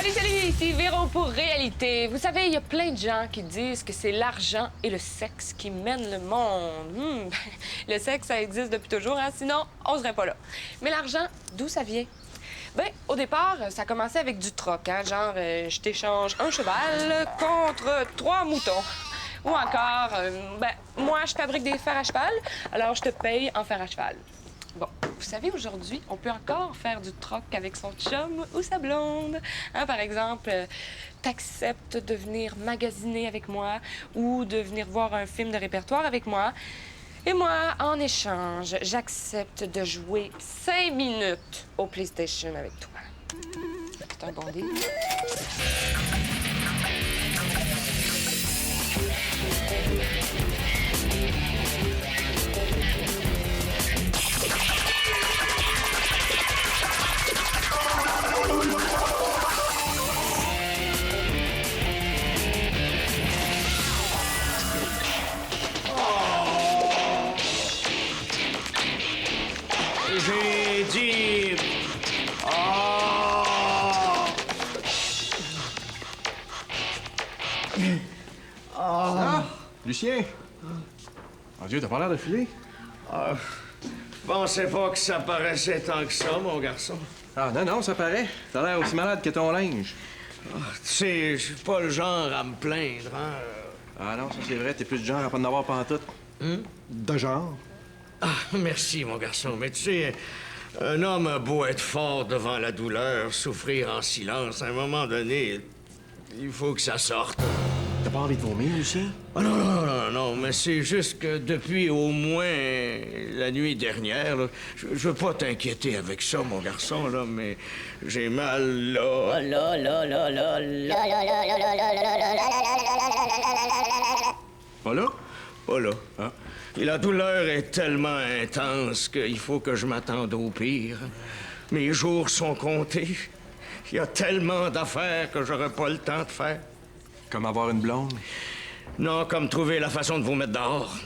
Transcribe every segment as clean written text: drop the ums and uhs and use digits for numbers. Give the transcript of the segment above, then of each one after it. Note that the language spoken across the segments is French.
Salut, ici Véro pour Réalité. Vous savez, il y a plein de gens qui disent que c'est l'argent et le sexe qui mènent le monde. Le sexe, ça existe depuis toujours, hein? Sinon, on serait pas là. Mais l'argent, d'où ça vient? Bien, au départ, ça commençait avec du troc, hein? Genre, je t'échange un cheval contre 3 moutons. Ou encore, moi, je fabrique des fers à cheval, alors je te paye en fer à cheval. Bon, vous savez, aujourd'hui, on peut encore faire du troc avec son chum ou sa blonde. Hein, par exemple, t'acceptes de venir magasiner avec moi ou de venir voir un film de répertoire avec moi. Et moi, en échange, j'accepte de jouer 5 minutes au PlayStation avec toi. C'est un bon deal. J'ai dit... Lucien! Mon Dieu, t'as pas l'air de filer? Je pensais pas que ça paraissait tant que ça, mon garçon. Ah, non, ça paraît. T'as l'air aussi malade que ton linge. Tu sais, je suis pas le genre à me plaindre, hein. Ah non, ça c'est vrai, t'es plus du genre à pas en avoir pantoute. De genre? Ah, merci, mon garçon, mais tu sais, un homme a beau être fort devant la douleur, souffrir en silence, à un moment donné, il faut que ça sorte. T'as pas envie de vomir, Lucien? Ah non, mais c'est juste que depuis au moins la nuit dernière, là, je veux pas t'inquiéter avec ça, mon garçon, là, mais j'ai mal là. Pas là? Pas là. Ah. Et la douleur est tellement intense qu'il faut que je m'attende au pire. Mes jours sont comptés. Il y a tellement d'affaires que j'aurai pas le temps de faire. Comme avoir une blonde? Non, comme trouver la façon de vous mettre dehors.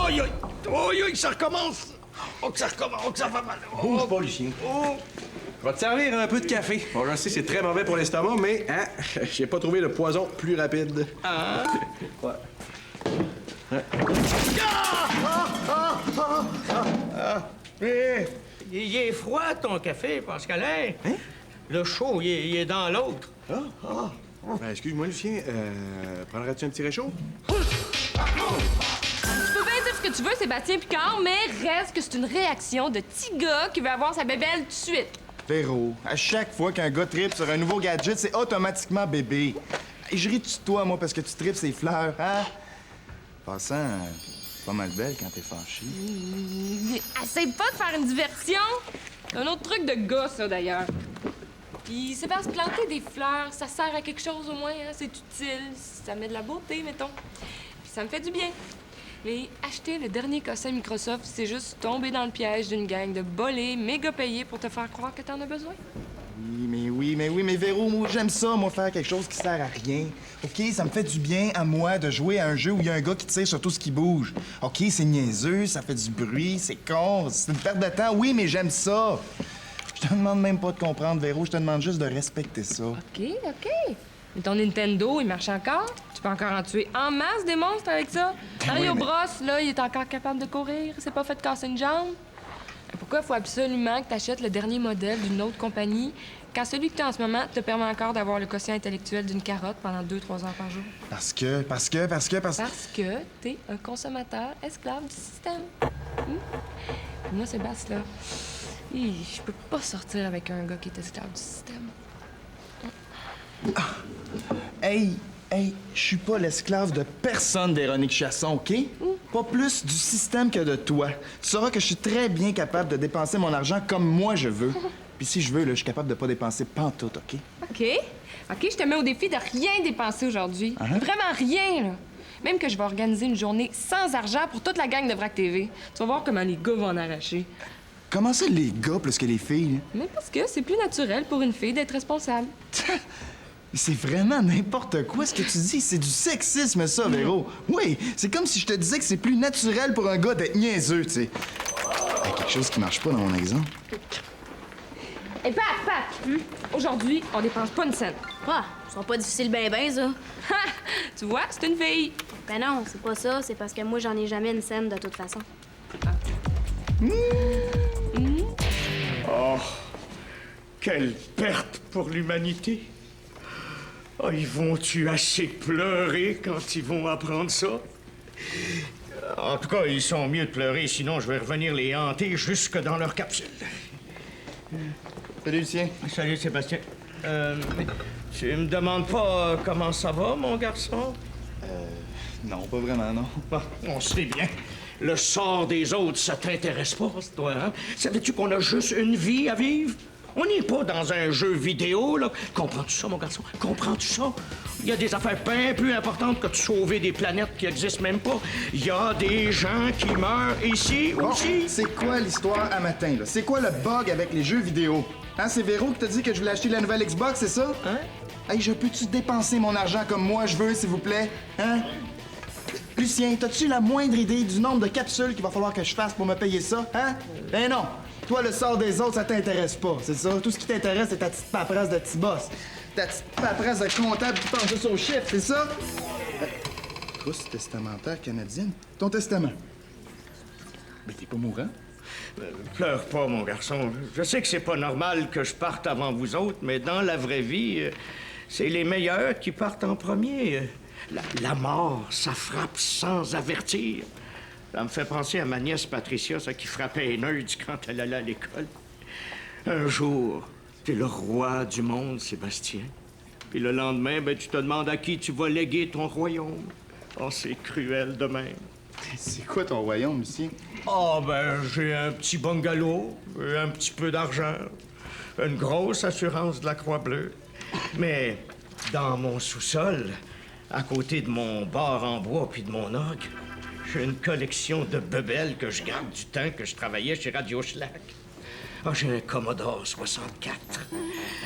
Aïe, aïe, ça recommence! Oh, que ça recommence, oh, que ça fait mal. Bouge pas, Lucien. Oh. Je vais te servir un peu de café. Bon, je sais, c'est très mauvais pour l'estomac, mais hein, j'ai pas trouvé le poison plus rapide. Ah! Ouais. Il est froid, ton café, Pascalin. Hein? Le chaud, il est dans l'autre. Ben, excuse-moi, Lucien, prendrais-tu un petit réchaud? Tu peux bien dire ce que tu veux, Sébastien Picard, mais reste que c'est une réaction de petit gars qui veut avoir sa bébelle tout de suite. Véro, à chaque fois qu'un gars tripe sur un nouveau gadget, c'est automatiquement bébé. Et je ris de toi, moi, parce que tu tripes ces fleurs, hein? Passant, pas mal belle quand t'es fâché. Essaye pas de faire une diversion. C'est un autre truc de gars, ça, d'ailleurs. Puis c'est parce que planter des fleurs, ça sert à quelque chose au moins, hein? C'est utile, ça met de la beauté, mettons. Puis ça me fait du bien. Mais acheter le dernier cossin Microsoft, c'est juste tomber dans le piège d'une gang de bolés méga payés pour te faire croire que t'en as besoin. Oui, mais Véro, moi, j'aime ça, moi, faire quelque chose qui sert à rien. OK, ça me fait du bien à moi de jouer à un jeu où il y a un gars qui tire sur tout ce qui bouge. OK, c'est niaiseux, ça fait du bruit, c'est con, c'est une perte de temps, oui, mais j'aime ça. Je te demande même pas de comprendre, Véro, je te demande juste de respecter ça. OK. Mais ton Nintendo, il marche encore? Tu peux encore en tuer en masse des monstres avec ça? Mario mais- Bros, là, il est encore capable de courir? C'est pas fait de casser une jambe? Pourquoi il faut absolument que tu achètes le dernier modèle d'une autre compagnie quand celui que tu as en ce moment te permet encore d'avoir le quotient intellectuel d'une carotte pendant 2-3 heures par jour? Parce que... Parce que t'es un consommateur esclave du système. Puis moi, Sébastien, là, je peux pas sortir avec un gars qui est esclave du système. Hey, je suis pas l'esclave de personne, Véronique Chasson, OK? Pas plus du système que de toi. Tu sauras que je suis très bien capable de dépenser mon argent comme moi je veux. Puis si je veux, là, je suis capable de pas dépenser pantoute, OK? OK, je te mets au défi de rien dépenser aujourd'hui. Vraiment rien, là. Même que je vais organiser une journée sans argent pour toute la gang de Vrac TV. Tu vas voir comment les gars vont en arracher. Comment ça, les gars plus que les filles? Mais parce que c'est plus naturel pour une fille d'être responsable. C'est vraiment n'importe quoi ce que tu dis. C'est du sexisme, ça, Véro. Oui, c'est comme si je te disais que c'est plus naturel pour un gars d'être niaiseux, tu sais. Il y a quelque chose qui marche pas dans mon exemple. Hey, Pat! Aujourd'hui, on dépense pas une scène. Ah, ça sera pas difficile ben ça. Ha! Tu vois, c'est une fille. Ben non, c'est pas ça, c'est parce que moi, j'en ai jamais une scène de toute façon. Oh, quelle perte pour l'humanité. Oh, ils vont-tu assez pleurer quand ils vont apprendre ça? En tout cas, ils sont mieux de pleurer, sinon je vais revenir les hanter jusque dans leur capsule. Salut, Lucien. Salut, Sébastien. Mais tu me demandes pas comment ça va, mon garçon? Non, pas vraiment, non. Bon, on sait bien. Le sort des autres, ça t'intéresse pas, toi, hein? Savais-tu qu'on a juste une vie à vivre? On n'est pas dans un jeu vidéo, là. Comprends-tu ça, mon garçon? Comprends-tu ça? Il y a des affaires bien plus importantes que de sauver des planètes qui existent même pas. Il y a des gens qui meurent ici Bon, aussi. c'est quoi l'histoire à matin, là? C'est quoi le bug avec les jeux vidéo? Hein, c'est Véro qui t'a dit que je voulais acheter la nouvelle Xbox, c'est ça? Hein? Hey, je peux-tu dépenser mon argent comme moi je veux, s'il vous plaît? Hein? Lucien, t'as-tu la moindre idée du nombre de capsules qu'il va falloir que je fasse pour me payer ça, hein? Ben non! Toi, le sort des autres, ça t'intéresse pas, c'est ça? Tout ce qui t'intéresse, c'est ta petite paperasse de petit boss. Ta petite paperasse de comptable qui pense juste aux chiffres, c'est ça? Trousse testamentaire canadienne? Ton testament? Mais t'es pas mourant? Pleure pas, mon garçon. Je sais que c'est pas normal que je parte avant vous autres, mais dans la vraie vie, c'est les meilleurs qui partent en premier. La mort, ça frappe sans avertir. Ça me fait penser à ma nièce Patricia, ça qui frappait les nerds quand elle allait à l'école. Un jour, t'es le roi du monde, Sébastien. Puis le lendemain, ben, tu te demandes à qui tu vas léguer ton royaume. Oh, c'est cruel de même. C'est quoi ton royaume, Lucien? Ah, ben, j'ai un petit bungalow, un petit peu d'argent, une grosse assurance de la Croix-Bleue. Mais dans mon sous-sol, à côté de mon bar en bois puis de mon ogre, j'ai une collection de bebelles que je garde du temps que je travaillais chez Radio Schlack. Ah, j'ai un Commodore 64,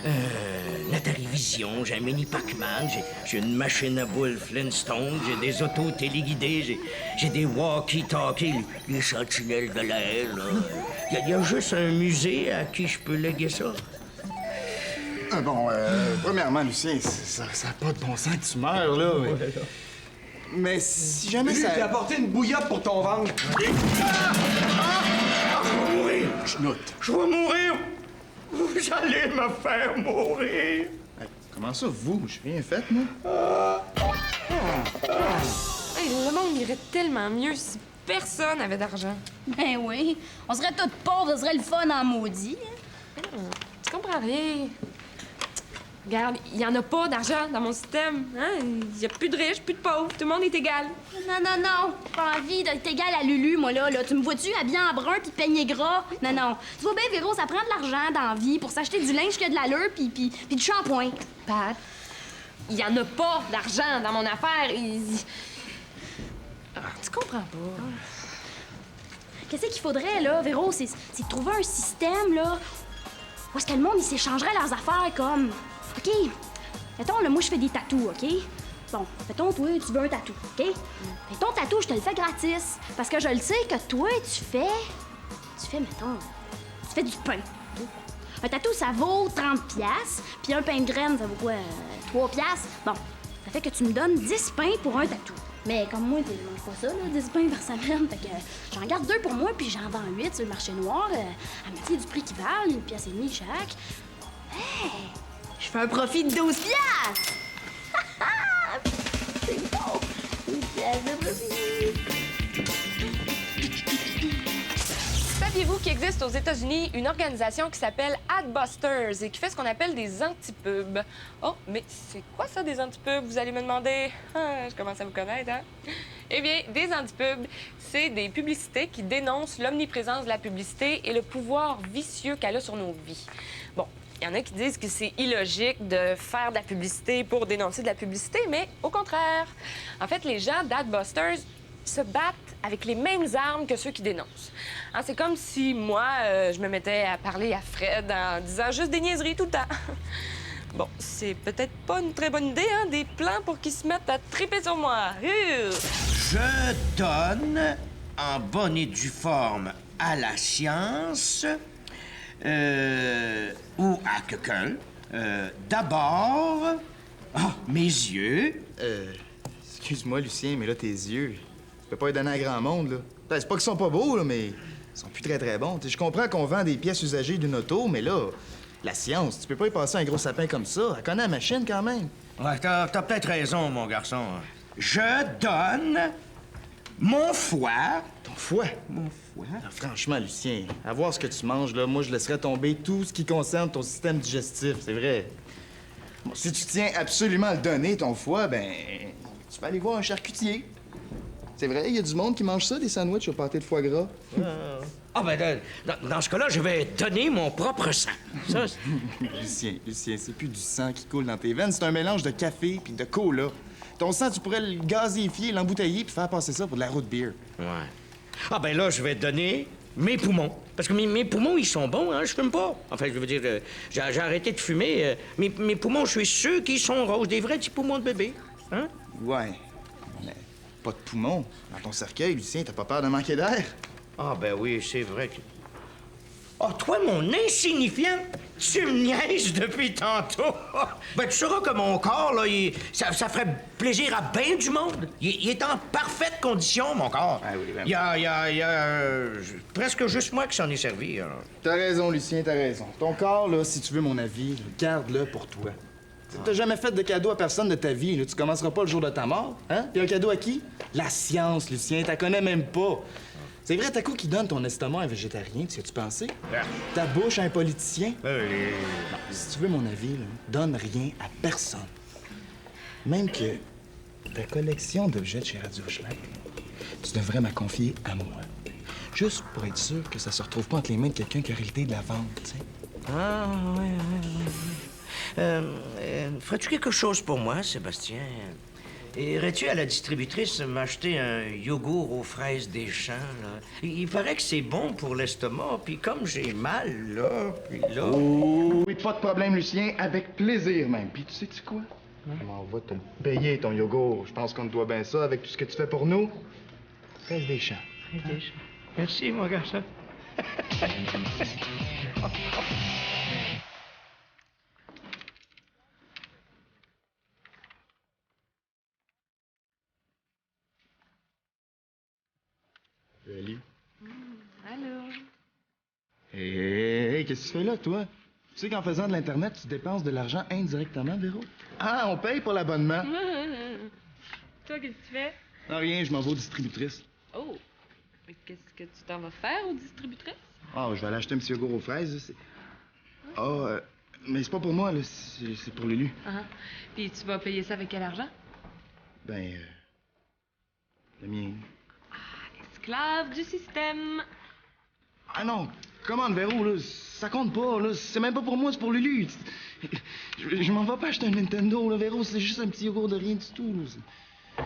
une Atari Vision, j'ai un mini Pac-Man, j'ai une machine à boules Flintstone, j'ai des autos téléguidées, j'ai des walkie-talkies, les sentinelles de l'air, là. Il y a juste un musée à qui je peux léguer ça. Premièrement, Lucien, ça n'a pas de bon sens que tu meurs, là. Mais si jamais Lui, ça... t'as apporté une bouillotte pour ton ventre. Je vais mourir! Chenoute. Je vais mourir! Vous allez me faire mourir! Hey, comment ça, vous? J'ai rien fait, moi. Hey, le monde irait tellement mieux si personne avait d'argent. Ben oui, on serait tous pauvres, ce serait le fun en maudit. Tu comprends rien. Regarde, il y en a pas d'argent dans mon système. Hein? Il y a plus de riches, plus de pauvres. Tout le monde est égal. Non, pas envie d'être égal à Lulu, moi, là. Tu me vois-tu habillée en brun puis peigné gras? Non. Tu vois bien, Véro, ça prend de l'argent dans la vie pour s'acheter du linge qui a de l'allure puis du shampoing. Pat, il y en a pas d'argent dans mon affaire. Tu comprends pas. Qu'est-ce qu'il faudrait, là, Véro? C'est de trouver un système, là, où est-ce que le monde, il s'échangerait leurs affaires, comme... OK, mettons, là, moi, je fais des tatous, OK? Bon, mettons, toi, tu veux un tatou, OK? Mais ton tatou, je te le fais gratis. Parce que je le sais que toi, tu fais, mettons, tu fais du pain. OK? Un tatou, ça vaut 30$, puis un pain de graines, ça vaut quoi? 3$? Bon, ça fait que tu me donnes 10 pains pour un tatou. Mais comme moi, je mange pas ça, là, 10 pains par semaine. Fait que j'en garde 2 pour moi, puis j'en vends 8 sur le marché noir, à moitié du prix qu'ils valent, 1,5$ chaque. Hey! Je fais un profit de 12$! C'est bon! 12$ de profit! Saviez-vous qu'il existe aux États-Unis une organisation qui s'appelle Adbusters et qui fait ce qu'on appelle des antipubs? Oh, mais c'est quoi ça, des antipubs? Vous allez me demander. Ah, je commence à vous connaître, hein? Eh bien, des antipubs, c'est des publicités qui dénoncent l'omniprésence de la publicité et le pouvoir vicieux qu'elle a sur nos vies. Bon, il y en a qui disent que c'est illogique de faire de la publicité pour dénoncer de la publicité, mais au contraire. En fait, les gens d'Adbusters se battent avec les mêmes armes que ceux qui dénoncent. Hein, c'est comme si moi, je me mettais à parler à Fred en disant juste des niaiseries tout le temps. Bon, c'est peut-être pas une très bonne idée, hein, des plans pour qu'ils se mettent à triper sur moi. Je donne, en bonne et due forme à la science, ou à quelqu'un. D'abord, mes yeux. Excuse-moi, Lucien, mais là, tes yeux, tu peux pas les donner à grand monde, là. Ben, c'est pas qu'ils sont pas beaux, là, mais ils sont plus très, très bons. T'sais, je comprends qu'on vend des pièces usagées d'une auto, mais là, la science, tu peux pas y passer un gros sapin comme ça. Elle connaît la machine, quand même. Ouais, t'as peut-être raison, mon garçon. Je donne mon foie. Ton foie? Mon foie? Ah, franchement, Lucien, à voir ce que tu manges, là, moi, je laisserais tomber tout ce qui concerne ton système digestif, c'est vrai. Bon, si tu tiens absolument à le donner, ton foie, ben, tu peux aller voir un charcutier. C'est vrai, il y a du monde qui mange ça, des sandwichs au pâté de foie gras. Ah, ben, dans ce cas-là, je vais donner mon propre sang. Ça, Lucien, c'est plus du sang qui coule dans tes veines, c'est un mélange de café puis de cola. Ton sang, tu pourrais le gazéifier, l'embouteiller puis faire passer ça pour de la root beer. ouais. Ah, ben là, je vais donner mes poumons. Parce que mes poumons, ils sont bons, hein, je fume pas. Enfin, je veux dire, j'ai arrêté de fumer. Mes poumons, je suis sûr qu'ils sont roses, des vrais petits poumons de bébé. Hein? Ouais, mais pas de poumons. Dans ton cercueil, Lucien, t'as pas peur de manquer d'air? Ah, ben oui, c'est vrai que... Ah, toi, mon insignifiant, tu me niaises depuis tantôt. Ben, tu sauras que mon corps, là, ça ferait plaisir à bien du monde. Il est en parfaite condition, mon corps. Ah oui, ben... Il y a presque juste moi qui s'en ai servi. Alors. T'as raison, Lucien, t'as raison. Ton corps, là, si tu veux mon avis, là, garde-le pour toi. T'as jamais fait de cadeau à personne de ta vie, là. Tu commenceras pas le jour de ta mort, hein? Puis un cadeau à qui? La science, Lucien, t'as connais même pas. C'est vrai, t'as quoi qui donne ton estomac à un végétarien, tu as-tu pensé? Ta bouche à un politicien? Non, si tu veux mon avis, là, donne rien à personne. Même que ta collection d'objets de chez Radio Schlag, tu devrais me confier à moi. Juste pour être sûr que ça se retrouve pas entre les mains de quelqu'un qui a hérité de la vente, tu sais. Ah, ouais. Ferais-tu quelque chose pour moi, Sébastien? Irais-tu à la distributrice m'acheter un yogourt aux fraises des champs, là? Il paraît que c'est bon pour l'estomac, puis comme j'ai mal, là, puis là... Oh, oui, pas de problème, Lucien, avec plaisir même. Puis tu sais-tu quoi? On va te le payer, ton yogourt. Je pense qu'on te doit bien ça avec tout ce que tu fais pour nous. Fraises des champs. Merci, mon garçon. Salut. Allô? Hey, qu'est-ce que tu fais là, toi? Tu sais qu'en faisant de l'Internet, tu dépenses de l'argent indirectement, Véro? Ah, on paye pour l'abonnement. Toi, qu'est-ce que tu fais? Non, rien, je m'en vais aux distributrices. Oh! Mais qu'est-ce que tu t'en vas faire aux distributrices? Ah, je vais aller acheter un petit yogourt aux fraises. Mais c'est pas pour moi, là. C'est pour Lulu. Puis tu vas payer ça avec quel argent? Ben, le mien. Esclave du système. Ah non, commande, Véro, là. Ça compte pas, là. C'est même pas pour moi, c'est pour Lulu. Je m'en vais pas acheter un Nintendo, là, Véro. C'est juste un petit yogourt de rien du tout, là.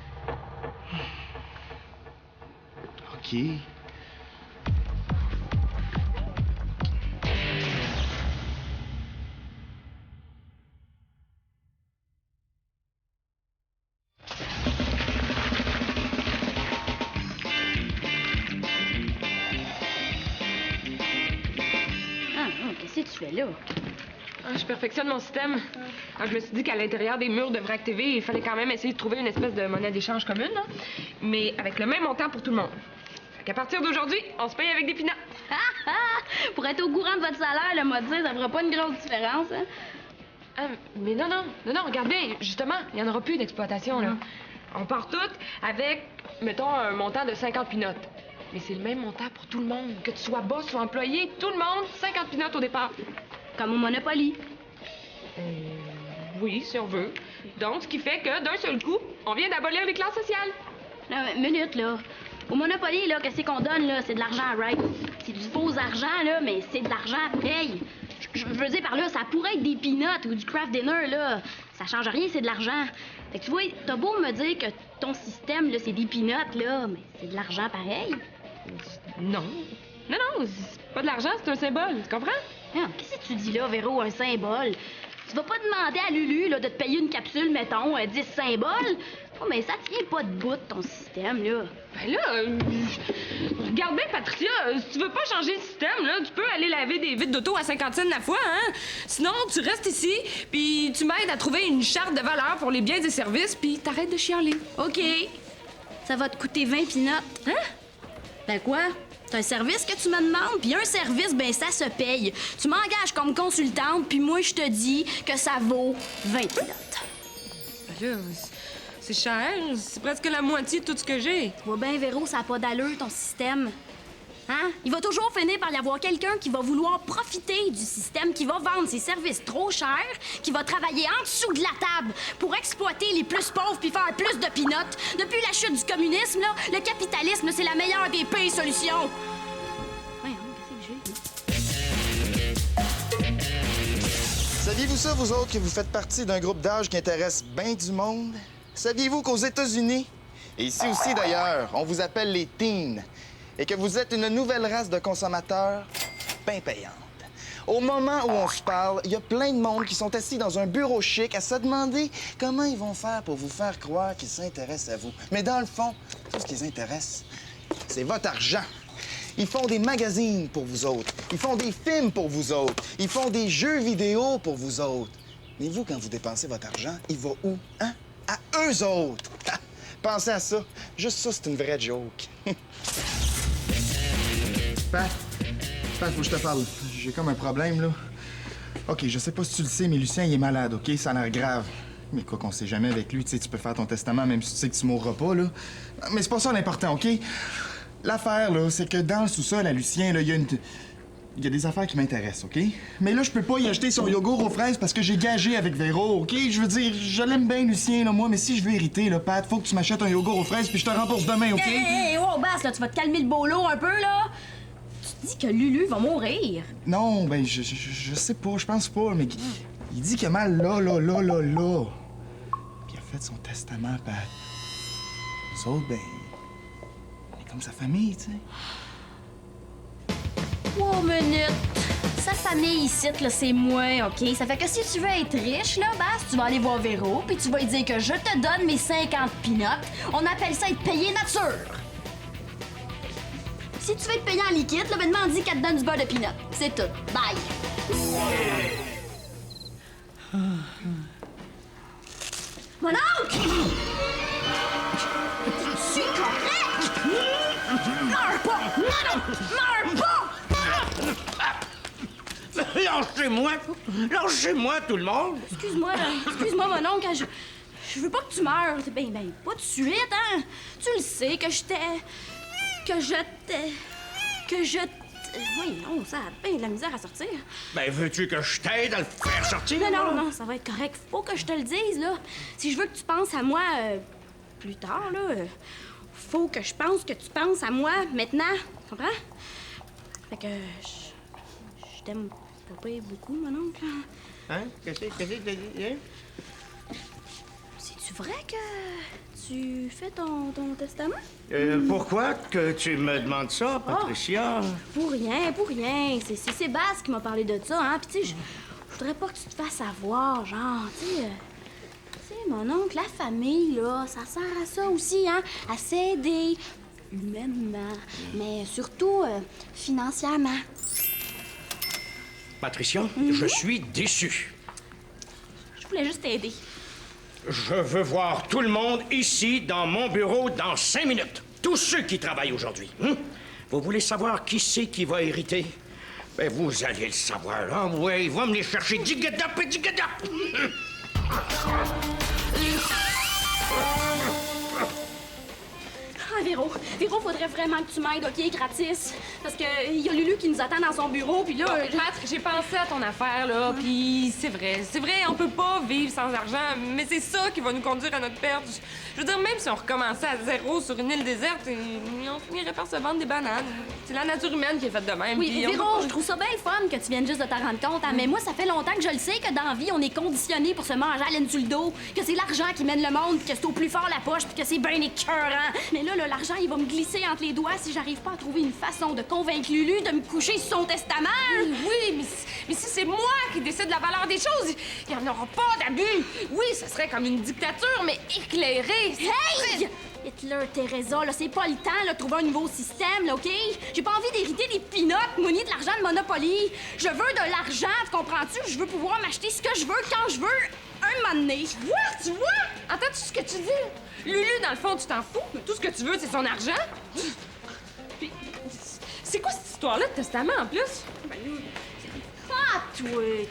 OK. Qu'est-ce que tu fais là? Je perfectionne mon système. Je me suis dit qu'à l'intérieur des murs de Vrac TV, il fallait quand même essayer de trouver une espèce de monnaie d'échange commune, là, mais avec le même montant pour tout le monde. Fait qu'à partir d'aujourd'hui, on se paye avec des peanuts. Pour être au courant de votre salaire, le m'a dit, ça fera pas une grosse différence, hein? Mais non, regarde bien, justement, il n'y en aura plus d'exploitation, là. On part toutes avec, mettons, un montant de 50 peanuts. Mais c'est le même montant pour tout le monde. Que tu sois boss ou employé, tout le monde, 50 peanuts au départ. Comme au Monopoly. Oui, si on veut. Donc, ce qui fait que, d'un seul coup, on vient d'abolir les classes sociales. Non, mais minute, là. Au Monopoly, là, qu'est-ce qu'on donne, là? C'est de l'argent, right? C'est du faux argent, là, mais c'est de l'argent pareil. Je veux dire par là, ça pourrait être des peanuts ou du craft dinner, là. Ça change rien, c'est de l'argent. Fait que tu vois, t'as beau me dire que ton système, là, c'est des peanuts, là, mais c'est de l'argent pareil. Non, c'est pas de l'argent, c'est un symbole, tu comprends? Ah, qu'est-ce que tu dis là, Véro, un symbole? Tu vas pas demander à Lulu là, de te payer une capsule, mettons, 10 symboles? Oh, mais ça tient pas debout, ton système, là. Ben là, Regarde bien, Patricia, si tu veux pas changer le système, là, tu peux aller laver des vitres d'auto à 50 cents la fois, hein? Sinon, tu restes ici, puis tu m'aides à trouver une charte de valeur pour les biens et services, puis t'arrêtes de chialer. OK. Ça va te coûter 20 pinottes. Hein? Ben quoi? C'est un service que tu me demandes, puis un service, ben ça se paye. Tu m'engages comme consultante, puis moi, je te dis que ça vaut 20 pinottes. Ben là, c'est cher. C'est presque la moitié de tout ce que j'ai. Tu vois bien, Véro, ça n'a pas d'allure, ton système. Hein? Il va toujours finir par y avoir quelqu'un qui va vouloir profiter du système, qui va vendre ses services trop chers, qui va travailler en dessous de la table pour exploiter les plus pauvres puis faire plus de pinottes. Depuis la chute du communisme, là, le capitalisme, c'est la meilleure des pires solutions. Voyons, qu'est-ce que j'ai? Saviez-vous ça, vous autres, que vous faites partie d'un groupe d'âge qui intéresse bien du monde? Saviez-vous qu'aux États-Unis, et ici aussi d'ailleurs, on vous appelle les teens, et que vous êtes une nouvelle race de consommateurs bien payante? Au moment où on se parle, il y a plein de monde qui sont assis dans un bureau chic à se demander comment ils vont faire pour vous faire croire qu'ils s'intéressent à vous. Mais dans le fond, tout ce qui les intéresse, c'est votre argent. Ils font des magazines pour vous autres. Ils font des films pour vous autres. Ils font des jeux vidéo pour vous autres. Mais vous, quand vous dépensez votre argent, il va où? Hein? À eux autres! Ha! Pensez à ça. Juste ça, c'est une vraie joke. Pat, faut que je te parle. J'ai comme un problème, là. OK, je sais pas si tu le sais, mais Lucien, il est malade, OK? Ça a l'air grave. Mais quoi qu'on sait jamais avec lui, tu sais, tu peux faire ton testament même si tu sais que tu mourras pas, là. Mais c'est pas ça l'important, OK? L'affaire, là, c'est que dans le sous-sol à Lucien, là, il y a des affaires qui m'intéressent, OK? Mais là, je peux pas y acheter son yogourt aux fraises parce que j'ai gagé avec Véro, OK? Je veux dire, je l'aime bien, Lucien, là, moi, mais si je veux hériter, là, Pat, faut que tu m'achètes un yogourt aux fraises puis je te rembourse demain, OK? Hey, oh, Basse, là, tu vas te calmer le bolo un peu, là? Tu dis que Lulu va mourir. Non, ben, je sais pas, je pense pas, mais il dit qu'il a mal là. Puis il a fait son testament, Pat. Nous autres, ben, on est comme sa famille, tu sais. 3 minutes. Sa famille ici, là, c'est moi, OK? Ça fait que si tu veux être riche, là, Basse, tu vas aller voir Véro, puis tu vas lui dire que je te donne mes 50 pinottes. On appelle ça être payé nature. Si tu veux être payé en liquide, là, ben demande-y qu'elle te donne du beurre de pinot. C'est tout. Bye! Mon oncle! Tu es correct? Meurs pas! Mon oncle! Meurs pas! Lâchez-moi, tout le monde! Excuse-moi, mon oncle, je veux pas que tu meurs. Ben, pas tout de suite, hein? Tu le sais que oui, non, ça a bien de la misère à sortir. Ben, veux-tu que je t'aide à le faire sortir? Non, ça va être correct. Faut que je te le dise, là. Si je veux que tu penses à moi plus tard, là, faut que je pense que tu penses à moi maintenant. Comprends? Fait que je t'aime pas beaucoup, mon oncle. Hein? Qu'est-ce que t'as dit? C'est-tu vrai que tu fais ton testament? Pourquoi que tu me demandes ça, Patricia? Pour rien. C'est Sébastien qui m'a parlé de ça, hein. Puis tu sais, je voudrais pas que tu te fasses avoir, genre, tu sais, mon oncle, la famille, là, ça sert à ça aussi, hein, à s'aider humainement, mais surtout financièrement. Patricia, je suis déçu. Je voulais juste t'aider. Je veux voir tout le monde ici, dans mon bureau, dans 5 minutes. Tous ceux qui travaillent aujourd'hui. Vous voulez savoir qui c'est qui va hériter? Ben, vous allez le savoir, là. Oui, il va me les chercher. Dig-it-up et dig-it-up! Ah, Véro, faudrait vraiment que tu m'aides, OK, gratis. Parce que y a Lulu qui nous attend dans son bureau, puis là... Pat, j'ai pensé à ton affaire, là, puis c'est vrai, on peut pas vivre sans argent, mais c'est ça qui va nous conduire à notre perte. Je veux dire, même si on recommençait à zéro sur une île déserte, on finirait par se vendre des bananes. C'est la nature humaine qui est faite de même. Oui, puis Véro, je trouve ça bien le fun que tu viennes juste de t'en rendre compte, hein, mais moi, ça fait longtemps que je le sais que dans la vie, on est conditionné pour se manger à laine sur le dos, que c'est l'argent qui mène le monde, puis que c'est au plus fort la poche, puis que c'est bien écœurant. Mais là, l'argent, l'argent, il va me glisser entre les doigts si j'arrive pas à trouver une façon de convaincre Lulu de me coucher sur son testament. Oui, mais si c'est moi qui décide de la valeur des choses, il n'y en aura pas d'abus. Oui, ce serait comme une dictature, mais éclairée. Hey! Hitler, Teresa, là, c'est pas le temps là, de trouver un nouveau système, là, OK? J'ai pas envie d'hériter des peanuts mouillés de l'argent de Monopoly. Je veux de l'argent, tu comprends-tu? Je veux pouvoir m'acheter ce que je veux, quand je veux, un moment donné. Tu vois? Entends-tu ce que tu dis? Lulu, dans le fond, tu t'en fous, mais tout ce que tu veux, c'est son argent. Puis, c'est quoi cette histoire-là de testament, en plus? Ah,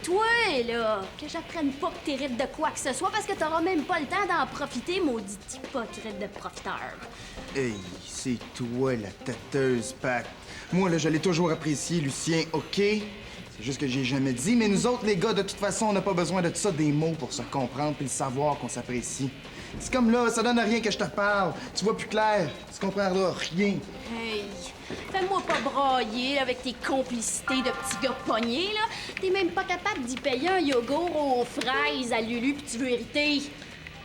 toi, là, que j'apprenne pas que t'hérites de quoi que ce soit parce que t'auras même pas le temps d'en profiter, maudit hypocrite de profiteur. Hey, c'est toi la têteuse, Pat. Moi, là, je l'ai toujours apprécié, Lucien, OK? C'est juste que j'ai jamais dit, mais nous autres, les gars, de toute façon, on n'a pas besoin de ça, des mots pour se comprendre puis le savoir qu'on s'apprécie. C'est comme là, ça donne rien que je te parle. Tu vois plus clair, tu comprendras rien. Hey, fais-moi pas brailler avec tes complicités de petits gars pognés, là. T'es même pas capable d'y payer un yogourt aux fraises à Lulu puis tu veux hériter.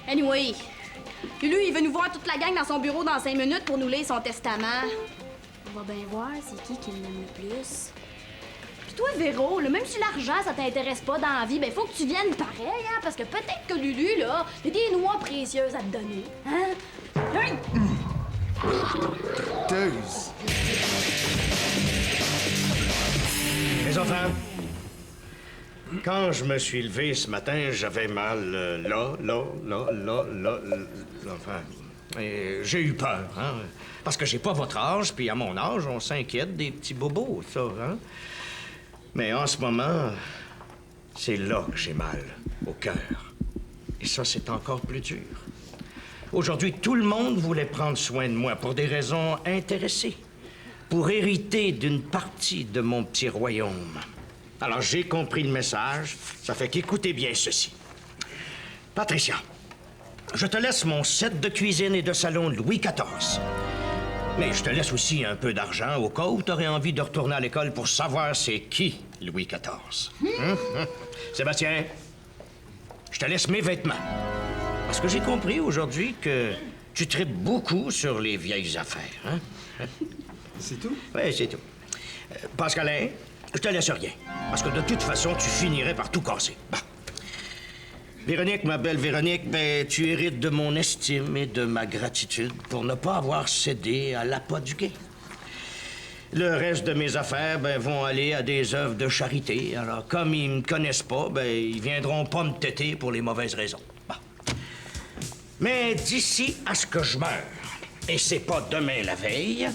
Anyway, Lulu, il veut nous voir toute la gang dans son bureau dans 5 minutes pour nous lire son testament. On va bien voir c'est qui l'aime le plus. Puis toi, Véro, là, même si l'argent, ça t'intéresse pas dans la vie, ben faut que tu viennes pareil, hein, parce que peut-être que Lulu, là, il y a des noix précieuses à te donner, hein? Hey! Têteuse. Les enfants, quand je me suis levé ce matin, j'avais mal là. Enfin, et j'ai eu peur, hein? Parce que j'ai pas votre âge, puis à mon âge, on s'inquiète des petits bobos, ça, hein? Mais en ce moment, c'est là que j'ai mal, au cœur. Et ça, c'est encore plus dur. Aujourd'hui, tout le monde voulait prendre soin de moi pour des raisons intéressées, pour hériter d'une partie de mon petit royaume. Alors, j'ai compris le message. Ça fait qu'écoutez bien ceci. Patricia, je te laisse mon set de cuisine et de salon Louis XIV. Mais je te laisse aussi un peu d'argent au cas où tu aurais envie de retourner à l'école pour savoir c'est qui Louis XIV. Sébastien, je te laisse mes vêtements. Parce que j'ai compris aujourd'hui que tu tripes beaucoup sur les vieilles affaires. Hein? C'est tout? Oui, c'est tout. Pascalin, je te laisse rien. Parce que de toute façon, tu finirais par tout casser. Bon. Véronique, ma belle Véronique, ben, tu hérites de mon estime et de ma gratitude pour ne pas avoir cédé à l'appât du gain. Le reste de mes affaires, ben, vont aller à des œuvres de charité. Alors, comme ils me connaissent pas, ben, ils viendront pas me têter pour les mauvaises raisons. Bon. Mais d'ici à ce que je meure, et c'est pas demain la veille,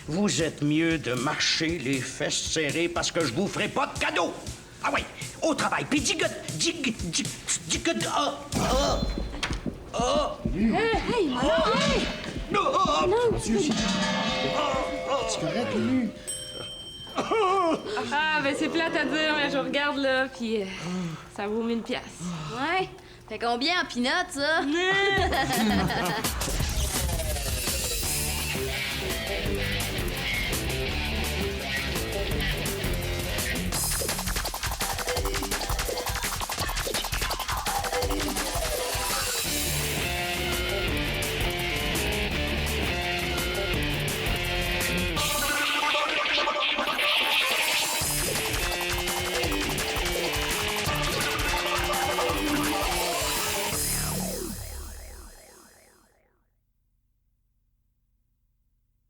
vous êtes mieux de marcher les fesses serrées parce que je vous ferai pas de cadeaux. Ah oui, au travail. Puis dis que... Hey, C'est correct, Lulu? Ah, ben c'est plate à dire, mais je regarde, là, puis ça vaut 1000 piastres. Ouais? Fait combien en peanuts, ça?